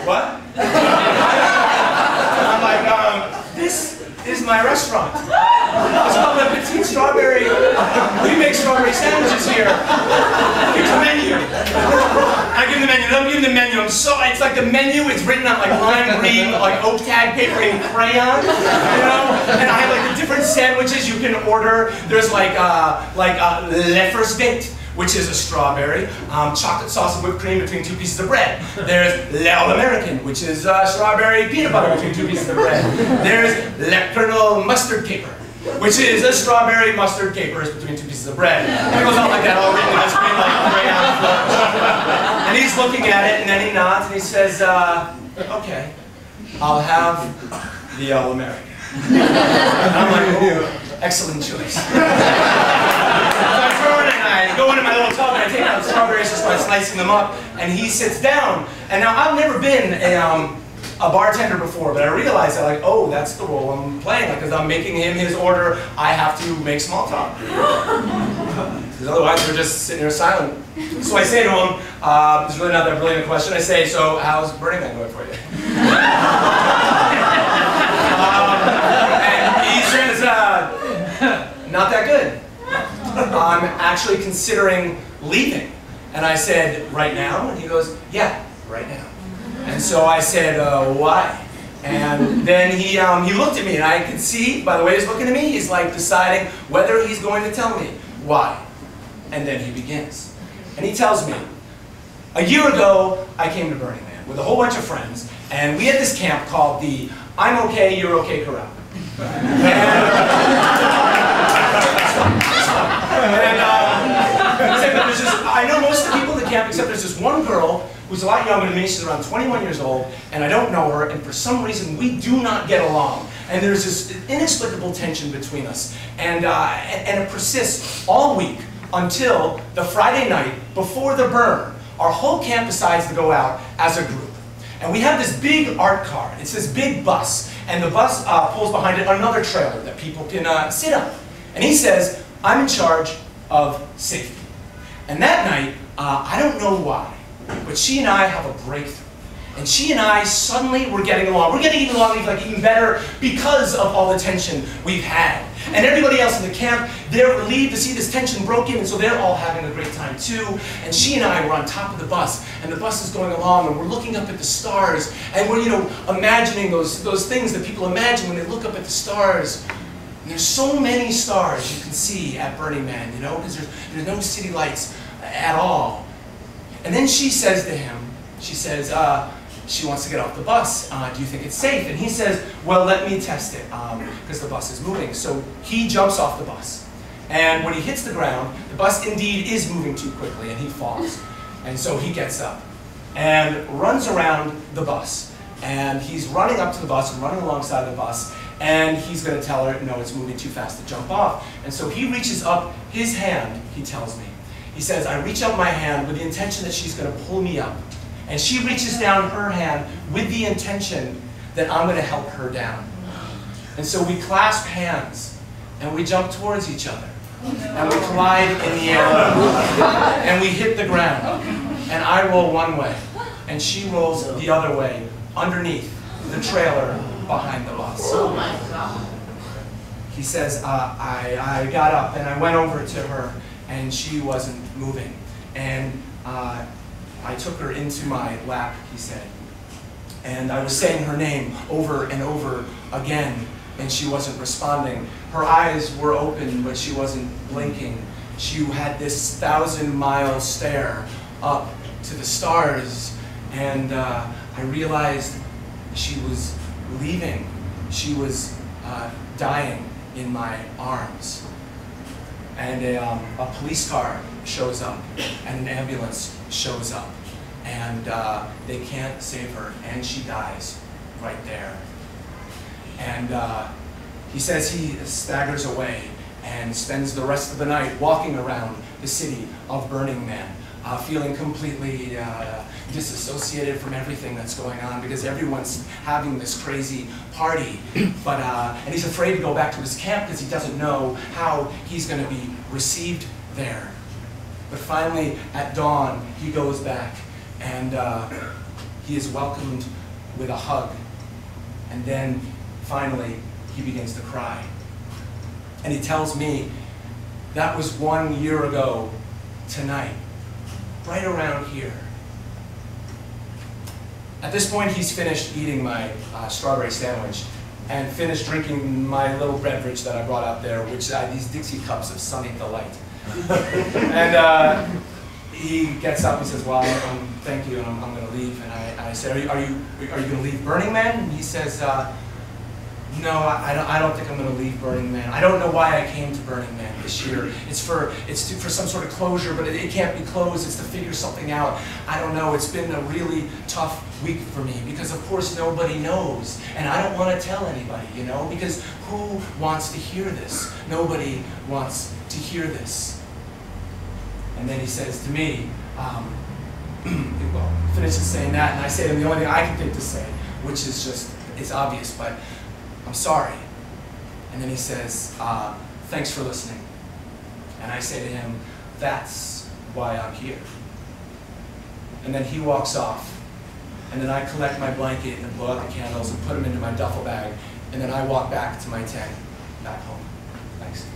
what? I'm like, this is my restaurant. It's called the Petit Strawberry. We make strawberry sandwiches here. Here's the menu. I give him the menu. I'm giving the menu. It's like the menu is written on like lime green, like oak tag paper in crayon, you know. And I have like the different sandwiches you can order. There's like Le First Date, which is a strawberry, chocolate sauce and whipped cream between 2 pieces of bread. There's L'All American, which is strawberry peanut butter between 2 pieces of bread. There's Le Colonel mustard caper, which is a strawberry mustard capers between 2 pieces of bread. And it goes on like that, all written in this green like crayon. And he's looking at it, and then he nods and he says, okay, I'll have the All American. And I'm like, oh, excellent choice. I go into my little tub and I take out the strawberries and start slicing them up, and he sits down. And now I've never been a bartender before, but I realized that like, oh, that's the role I'm playing. Like, because I'm making him his order, I have to make small talk. Because otherwise we're just sitting here silent. So I say to him, it's really not that brilliant a question. I say, so how's Burning Man going for you? And he says, not that good. I'm actually considering leaving. And I said, right now? And he goes, yeah, right now. And so I said, why? And then he looked at me, and I could see, by the way he's looking at me, he's like deciding whether he's going to tell me why. And then he begins. And he tells me, a year ago, I came to Burning Man with a whole bunch of friends, and we had this camp called the I'm okay, you're okay corral. I know most of the people in the camp, except there's this one girl who's a lot younger than me. She's around 21 years old, and I don't know her, and for some reason we do not get along. And there's this inexplicable tension between us, and it persists all week until the Friday night before the burn. Our whole camp decides to go out as a group. And we have this big art car. It's this big bus, and the bus pulls behind it another trailer that people can sit on. And he says, I'm in charge of safety. And that night, I don't know why, but she and I have a breakthrough. And she and I suddenly were getting along. We're getting along even better because of all the tension we've had. And everybody else in the camp, they're relieved to see this tension broken, and so they're all having a great time too. And she and I were on top of the bus, and the bus is going along, and we're looking up at the stars, and we're, imagining those things that people imagine when they look up at the stars. And there's so many stars you can see at Burning Man, because there's no city lights at all. And then she says to him, she says, she wants to get off the bus. Do you think it's safe? And he says, well, let me test it, because the bus is moving. So he jumps off the bus. And when he hits the ground, the bus indeed is moving too quickly, and he falls. And so he gets up and runs around the bus. And he's running up to the bus and running alongside the bus. And he's going to tell her, no, it's moving too fast to jump off. And so he reaches up his hand, he tells me. He says, I reach up my hand with the intention that she's going to pull me up. And she reaches down her hand with the intention that I'm going to help her down. And so we clasp hands, and we jump towards each other. And we collide in the air. And we hit the ground. And I roll one way, and she rolls the other way, underneath the trailer behind the bus. Oh my God. He says, I got up, and I went over to her, and she wasn't moving. And I took her into my lap, he said. And I was saying her name over and over again, and she wasn't responding. Her eyes were open, but she wasn't blinking. She had this 1,000-mile stare up to the stars, and I realized she was leaving. She was dying in my arms. And a police car shows up, and an ambulance shows up, and they can't save her, and she dies right there. And he says he staggers away and spends the rest of the night walking around the city of Burning Man, feeling completely disassociated from everything that's going on because everyone's having this crazy party. But and he's afraid to go back to his camp because he doesn't know how he's going to be received there. But finally, at dawn, he goes back, and he is welcomed with a hug, and then finally he begins to cry. And he tells me, that was 1 year ago tonight, right around here. At this point, he's finished eating my strawberry sandwich and finished drinking my little beverage that I brought out there, which are these Dixie cups of Sunny Delight. And he gets up and says, well, thank you, and I'm going to leave. And I said, are you going to leave Burning Man? And he says, no, I don't think I'm going to leave Burning Man. I don't know why I came to Burning Man this year. It's for some sort of closure, but it can't be closed. It's to figure something out. I don't know. It's been a really tough week for me because, of course, nobody knows, and I don't want to tell anybody, you know, because who wants to hear this? Nobody wants to hear this. And then he says to me, well, finishes saying that, and I say to him the only thing I can think to say, which is just, it's obvious, but I'm sorry. And then he says, thanks for listening. And I say to him, that's why I'm here. And then he walks off. And then I collect my blanket and blow out the candles and put them into my duffel bag. And then I walk back to my tent, back home. Thanks.